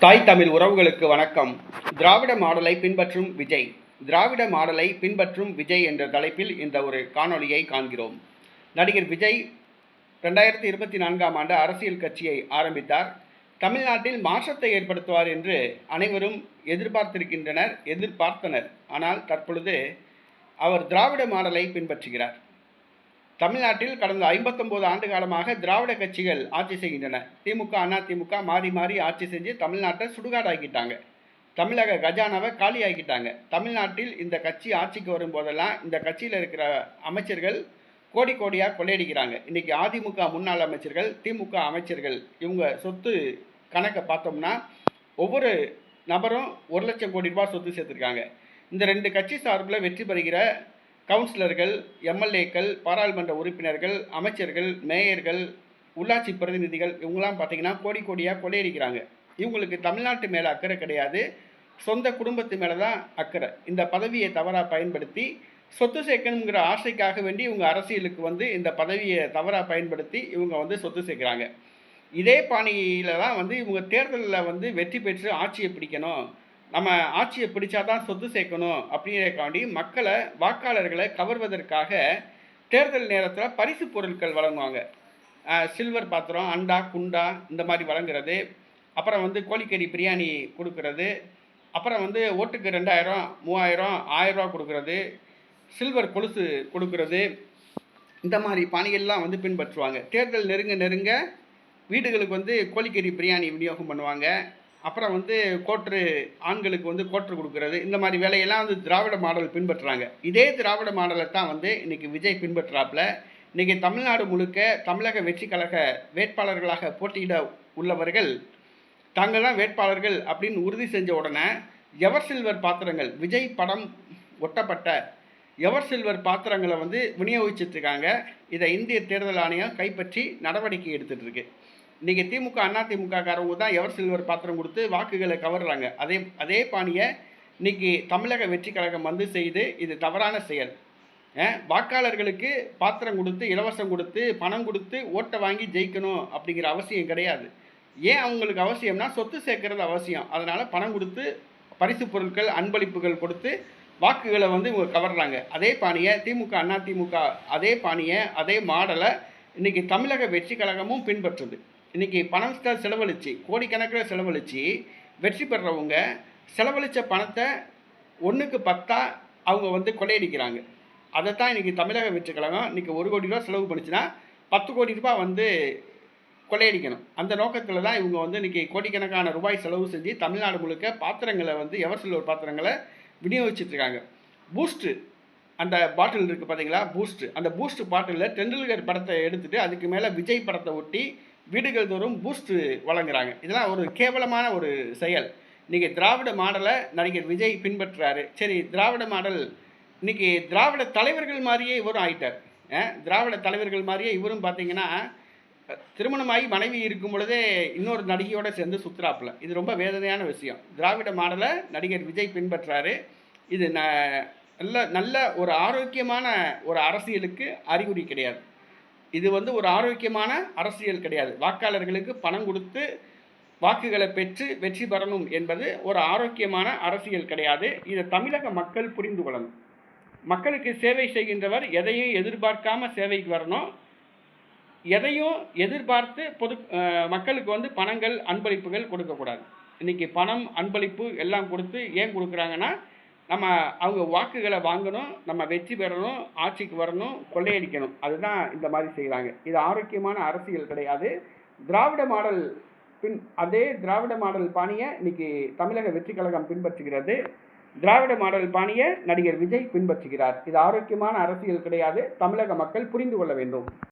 தாய் தமிழ் உறவுகளுக்கு வணக்கம். திராவிட மாடலை பின்பற்றும் விஜய். திராவிட மாடலை பின்பற்றும் விஜய் என்ற தலைப்பில் இந்த ஒரு காணொளியை காண்கிறோம். நடிகர் விஜய் 2024ஆம் ஆண்டு அரசியல் கட்சியை ஆரம்பித்தார். தமிழ்நாட்டில் மாற்றத்தை ஏற்படுத்துவார் என்று அனைவரும் எதிர்பார்த்தனர். ஆனால் தற்பொழுது அவர் திராவிட மாடலை பின்பற்றுகிறார். தமிழ்நாட்டில் கடந்த 59 ஆண்டு காலமாக திராவிட கட்சிகள் ஆட்சி செய்கின்றன. திமுக, அதிமுக மாறி மாறி ஆட்சி செஞ்சு தமிழ்நாட்டை சுடுகாடாக்கிட்டாங்க. தமிழக கஜானாவை காலி ஆக்கிட்டாங்க. தமிழ்நாட்டில் இந்த கட்சி ஆட்சிக்கு வரும்போதெல்லாம் இந்த கட்சியில் இருக்கிற அமைச்சர்கள் கோடி கோடியாக கொள்ளையடிக்கிறாங்க. இன்றைக்கி அதிமுக முன்னாள் அமைச்சர்கள், திமுக அமைச்சர்கள் இவங்க சொத்து கணக்கை பார்த்தோம்னா ஒவ்வொரு நபரும் 1 லட்சம் கோடி ரூபாய் சொத்து சேர்த்துருக்காங்க. இந்த 2 கட்சி சார்பில் வெற்றி பெறுகிற கவுன்சிலர்கள், எம்எல்ஏக்கள், பாராளுமன்ற உறுப்பினர்கள், அமைச்சர்கள், மேயர்கள், உள்ளாட்சி பிரதிநிதிகள் இவங்களாம் பார்த்திங்கன்னா கோடி கோடியாக கொள்ளையடிக்கிறாங்க. இவங்களுக்கு தமிழ்நாட்டு மேலே அக்கறை கிடையாது, சொந்த குடும்பத்து மேலே தான் அக்கறை. இந்த பதவியை தவறாக பயன்படுத்தி சொத்து சேர்க்கணுங்கிற ஆசைக்காக வேண்டி இவங்க அரசியலுக்கு இந்த பதவியை தவறாக பயன்படுத்தி இவங்க சொத்து சேர்க்குறாங்க. இதே பாணியில் தான் இவங்க தேர்தலில் வெற்றி பெற்று ஆட்சியை பிடிக்கணும், நம்ம ஆட்சியை பிடிச்சா தான் சொத்து சேர்க்கணும் அப்படிங்கிறக்காண்டி மக்களை, வாக்காளர்களை கவர்வதற்காக தேர்தல் நேரத்தில் பரிசு பொருட்கள் வழங்குவாங்க. சில்வர் பாத்திரம், அண்டா, குண்டா இந்த மாதிரி வழங்குறது, அப்புறம் கோழிக்கறி பிரியாணி கொடுக்கறது, அப்புறம் ஓட்டுக்கு 2000, 3000, 1000 ரூபா கொடுக்கறது, சில்வர் கொலுசு கொடுக்கறது, இந்த மாதிரி பணிகள்லாம் பின்பற்றுவாங்க. தேர்தல் நெருங்க வீடுகளுக்கு கோழிக்கறி பிரியாணி விநியோகம் பண்ணுவாங்க. அப்புறம் கோட்ரு, ஆண்களுக்கு கோட்ரு கொடுக்கறது, இந்த மாதிரி வேலையெல்லாம் திராவிட மாடல் பின்பற்றுறாங்க. இதே திராவிட மாடலை தான் இன்றைக்கி விஜய் பின்பற்றாப்புல. இன்றைக்கி தமிழ்நாடு முழுக்க தமிழக வெற்றி கழக வேட்பாளர்களாக போட்டியிட உள்ளவர்கள் தாங்கள் தான் வேட்பாளர்கள் அப்படின்னு உறுதி செஞ்ச உடனே எவர் சில்வர் பாத்திரங்கள், விஜய் படம் ஒட்டப்பட்ட எவர் சில்வர் பாத்திரங்களை விநியோகிச்சிட்ருக்காங்க. இதை இந்திய தேர்தல் ஆணையம் கைப்பற்றி நடவடிக்கை எடுத்துகிட்டு இருக்கு. இன்றைக்கி திமுக, அதிமுக காரவங்க தான் எவர் சில்வர் பாத்திரம் கொடுத்து வாக்குகளை கவர்றாங்க. அதே பாணியை இன்றைக்கி தமிழக வெற்றி கழகம் செய்து இது தவறான செயல். வாக்காளர்களுக்கு பாத்திரம் கொடுத்து, இலவசம் கொடுத்து, பணம் கொடுத்து ஓட்டை வாங்கி ஜெயிக்கணும் அப்படிங்கிற அவசியம் கிடையாது. ஏன் அவங்களுக்கு அவசியம்னா சொத்து சேர்க்கறது அவசியம். அதனால் பணம் கொடுத்து, பரிசு பொருட்கள், அன்பளிப்புகள் கொடுத்து வாக்குகளை இவங்க கவர்றாங்க. அதே பாணியை திமுக, அதிமுக அதே பாணியை, அதே மாடலை இன்றைக்கி தமிழக வெற்றி கழகமும் பின்பற்றுது. இன்றைக்கி பணம் செலவழித்து, கோடிக்கணக்கில் செலவழித்து வெற்றி பெறவங்க செலவழித்த பணத்தை 1க்கு 10 அவங்க கொள்ளையடிக்கிறாங்க. அதை தான் இன்றைக்கி தமிழக வெற்றி கழகம் இன்றைக்கி 1 கோடி ரூபா செலவு பண்ணிச்சுன்னா 10 கோடி ரூபாய் கொள்ளையடிக்கணும். அந்த நோக்கத்தில் தான் இவங்க இன்றைக்கி கோடிக்கணக்கான ரூபாய் செலவு செஞ்சு தமிழ்நாடு முழுக்க பாத்திரங்களை எவர் சில்வர் பாத்திரங்களை விநியோகிச்சிட்ருக்காங்க. பூஸ்ட்டு அந்த பாட்டில் இருக்குது பார்த்தீங்களா, பூஸ்ட்டு, அந்த பூஸ்ட் பாட்டிலில் டெண்டுல்கர் படத்தை எடுத்துகிட்டு அதுக்கு மேலே விஜய் படத்தை ஒட்டி வீடுகள் தோறும் பூஸ்ட்டு வழங்குறாங்க. இதெல்லாம் ஒரு கேவலமான ஒரு செயல். இன்றைக்கி திராவிட மாடலை நடிகர் விஜய் பின்பற்றுறாரு. சரி, திராவிட மாடல் இன்றைக்கி திராவிட தலைவர்கள் மாதிரியே இவரும் ஆகிட்டார். திராவிட தலைவர்கள் மாதிரியே இவரும் பார்த்திங்கன்னா திருமணமாகி மனைவி இருக்கும் பொழுதே இன்னொரு நடிகையோடு சேர்ந்து சுற்றுறாப்புல. இது ரொம்ப வேதனையான விஷயம். திராவிட மாடலை நடிகர் விஜய் பின்பற்றுறாரு. இது நல்ல ஒரு ஆரோக்கியமான ஒரு அரசியலுக்கு அறிகுறி கிடையாது. இது ஒரு ஆரோக்கியமான அரசியல் கிடையாது. வாக்காளர்களுக்கு பணம் கொடுத்து வாக்குகளை பெற்று வெற்றி பெறணும் என்பது ஒரு ஆரோக்கியமான அரசியல் கிடையாது. இதை தமிழக மக்கள் புரிந்து கொள்ளணும். மக்களுக்கு சேவை செய்கின்றவர் எதையும் எதிர்பார்க்காம சேவைக்கு வரணும். எதையும் எதிர்பார்த்து மக்களுக்கு பணங்கள், அன்பளிப்புகள் கொடுக்கக்கூடாது. இன்றைக்கி பணம், அன்பளிப்பு எல்லாம் கொடுத்து ஏன் கொடுக்குறாங்கன்னா, அவங்க வாக்குகளை வாங்கணும், நம்ம வெற்றி பெறணும், ஆட்சிக்கு வரணும், கொள்ளையடிக்கணும். அதுதான் இந்த மாதிரி செய்கிறாங்க. இது ஆரோக்கியமான அரசியல் கிடையாது. திராவிட மாடல் அதே திராவிட மாடல் பாணியை இன்றைக்கி தமிழக வெற்றி கழகம் பின்பற்றுகிறது. திராவிட மாடல் பாணியை நடிகர் விஜய் பின்பற்றுகிறார். இது ஆரோக்கியமான அரசியல் கிடையாது. தமிழக மக்கள் புரிந்து கொள்ள வேண்டும்.